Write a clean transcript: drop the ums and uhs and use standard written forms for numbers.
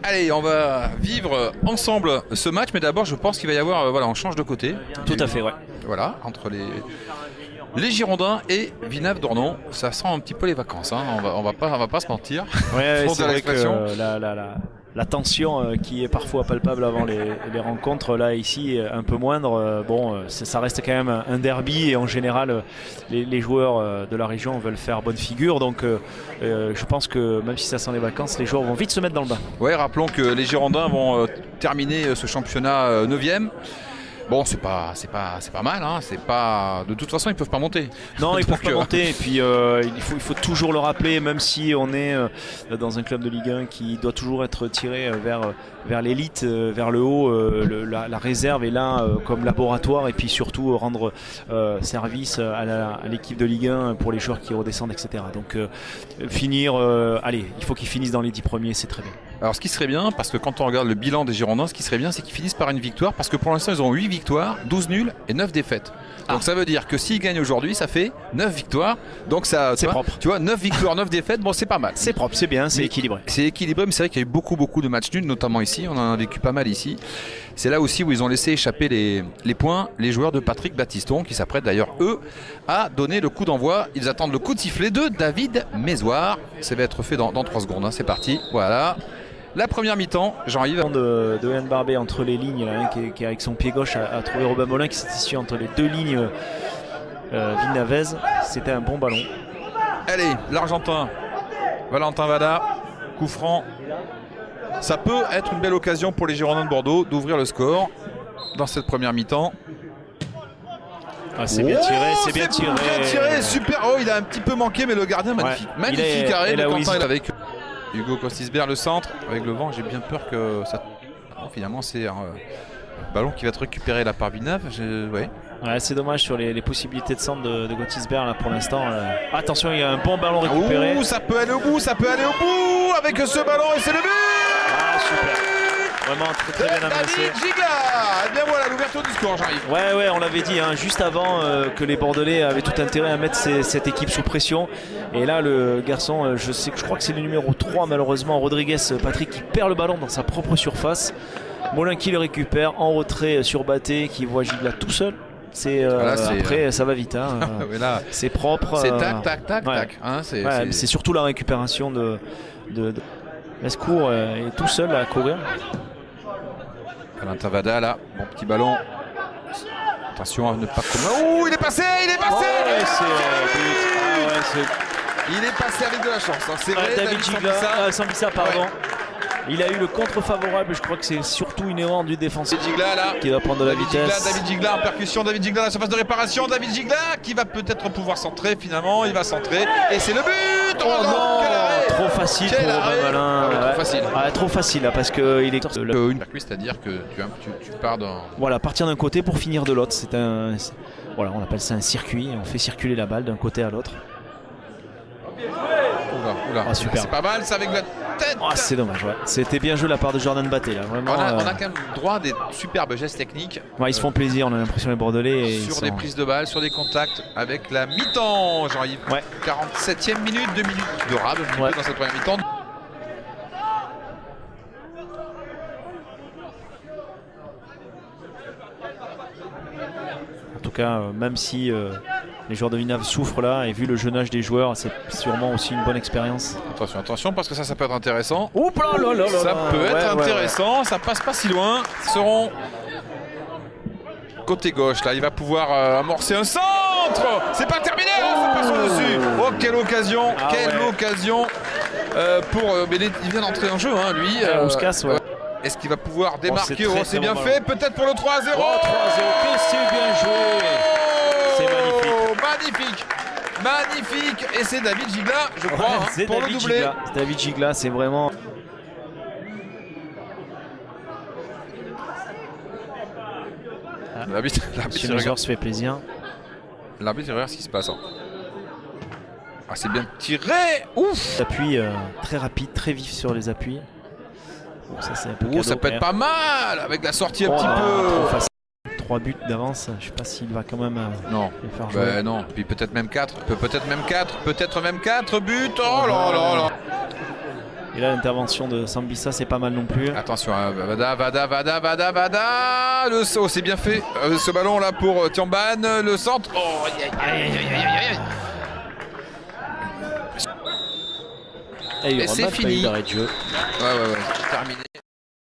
Allez, on va vivre ensemble ce match, mais d'abord je pense qu'il va y avoir, voilà, on change de côté. Tout à fait, ouais. Voilà, entre les Girondins et Villeneuve-d'Ornon, ça sent un petit peu les vacances, hein. On va pas se mentir. Ouais, c'est vrai que la tension qui est parfois palpable avant les rencontres, là ici un peu moindre. Ça reste quand même un derby et en général les joueurs de la région veulent faire bonne figure. Donc je pense que même si ça sent les vacances, les joueurs vont vite se mettre dans le bain. Ouais, rappelons que les Girondins vont terminer ce championnat 9e. Bon, c'est pas mal, hein. C'est pas... De toute façon, ils peuvent pas monter. Non, ils peuvent pas monter. Et puis il faut toujours le rappeler, même si on est dans un club de Ligue 1 qui doit toujours être tiré vers l'élite, vers le haut. La réserve est là comme laboratoire, et puis surtout rendre service à l'équipe de Ligue 1 pour les joueurs qui redescendent, etc. Donc allez, il faut qu'ils finissent dans les 10 premiers, c'est très bien. Alors ce qui serait bien, parce que quand on regarde le bilan des Girondins, ce qui serait bien, c'est qu'ils finissent par une victoire, parce que pour l'instant ils ont 8 victoires, 12 nuls et 9 défaites. Donc ça veut dire que s'ils gagnent aujourd'hui, ça fait 9 victoires. Donc ça, c'est propre. Tu vois, 9 victoires, 9 défaites, bon c'est pas mal. C'est propre, c'est bien, c'est équilibré. C'est équilibré, mais c'est vrai qu'il y a eu beaucoup de matchs nuls, notamment ici, on en a vécu pas mal ici. C'est là aussi où ils ont laissé échapper les points, les joueurs de Patrick Battiston, qui s'apprêtent d'ailleurs eux à donner le coup d'envoi. Ils attendent le coup de sifflet de David Mézoir. Ça va être fait dans 3 secondes, hein. C'est parti, voilà. La première mi-temps, Jean-Yves. De Yann Barbet entre les lignes, là, qui avec son pied gauche a trouvé Robin Molin, qui s'est issu entre les deux lignes Villenavez. C'était un bon ballon. Allez, l'Argentin Valentin Vada, coup franc. Ça peut être une belle occasion pour les Girondins de Bordeaux d'ouvrir le score dans cette première mi-temps. Ah, c'est bien tiré, c'est bien tiré. Super. Oh, il a un petit peu manqué, mais le gardien, magnifique. Ouais, magnifique arrêt de Quentin, il avec Hugo Costisbert, le centre. Avec le vent, j'ai bien peur que ça... Non, finalement, c'est un ballon qui va être récupéré là par Villeneuve. Ouais, c'est dommage sur les possibilités de centre de Gottisberg là pour l'instant. Attention, il y a un bon ballon récupéré. Ouh, ça peut aller au bout, avec ce ballon, et c'est le but. Ah, super. Vraiment très bien amassé. David Gigla. Et bien voilà l'ouverture du score, j'arrive. Ouais, on l'avait dit hein, juste avant que les Bordelais avaient tout intérêt à mettre cette équipe sous pression. Et là, le garçon, je crois que c'est le numéro 3 malheureusement, Rodriguez Patrick, qui perd le ballon dans sa propre surface. Molin qui le récupère en retrait sur Batté, qui voit Gigla tout seul. Après ça va vite, hein. C'est propre. C'est tac. Hein, c'est surtout la récupération de Lescourt est tout seul à courir. Valentin Vada là, bon petit ballon. Attention à ne pas commettre. Oh, il est passé. Il est passé avec de la chance, hein. C'est vrai, David Gigla, Sambissa, pardon. Ouais. Il a eu le contre favorable, je crois que c'est surtout une erreur du défenseur qui va prendre de la vitesse. David Gigla en percussion, David Gigla à la surface de réparation, David Gigla qui va peut-être pouvoir centrer finalement, il va centrer et c'est le but. Oh non, trop facile pour Malin. Trop facile. Trop facile là, parce que il est une percus, c'est-à-dire que tu pars d'un... Voilà, partir d'un côté pour finir de l'autre, voilà, on appelle ça un circuit, on fait circuler la balle d'un côté à l'autre. Oula. Super. C'est pas mal ça avec la tête. C'est dommage, ouais. C'était bien joué de la part de Jordan Batté là. Vraiment, on a quand même droit à des superbes gestes techniques. Ils se font plaisir, on a l'impression les Bordelais. Sur des prises de balles, sur des contacts avec la mi-temps, Jean-Yves. Ouais. 47e minute, 2 minutes de rab dans cette première mi-temps. En tout cas, même si les joueurs de Villeneuve souffrent là, et vu le jeune âge des joueurs, c'est sûrement aussi une bonne expérience. Attention, parce que ça peut être intéressant. Ça peut être intéressant, ça passe pas si loin. Ils seront côté gauche, là, il va pouvoir amorcer un centre. C'est pas terminé, ça passe au-dessus. Oh, quelle occasion, il vient d'entrer en jeu, hein, lui. Ouskas, ouais. Est-ce qu'il va pouvoir démarquer? C'est bien bon fait, peut-être pour le 3-0. 3-0, c'est bien joué. C'est magnifique. Et c'est David Gigla, je crois, pour le doublé. David Gigla, c'est vraiment... L'arbitre se fait plaisir. L'arbitre regarde ce qui se passe. C'est bien tiré. Ouf. Appui très rapide, très vif sur les appuis. Ça peut être pas mal avec la sortie un petit peu. 3 buts d'avance, je sais pas s'il va quand même les faire jouer. Non, puis peut-être même 4 buts. Oh là là là. Et là l'intervention de Sambisa c'est pas mal non plus. Attention, hein, Vada. Le saut, c'est bien fait. Ce ballon là pour Tiamban, le centre. Oh, Et c'est fini. D'arrêt de jeu. Ouais, terminé.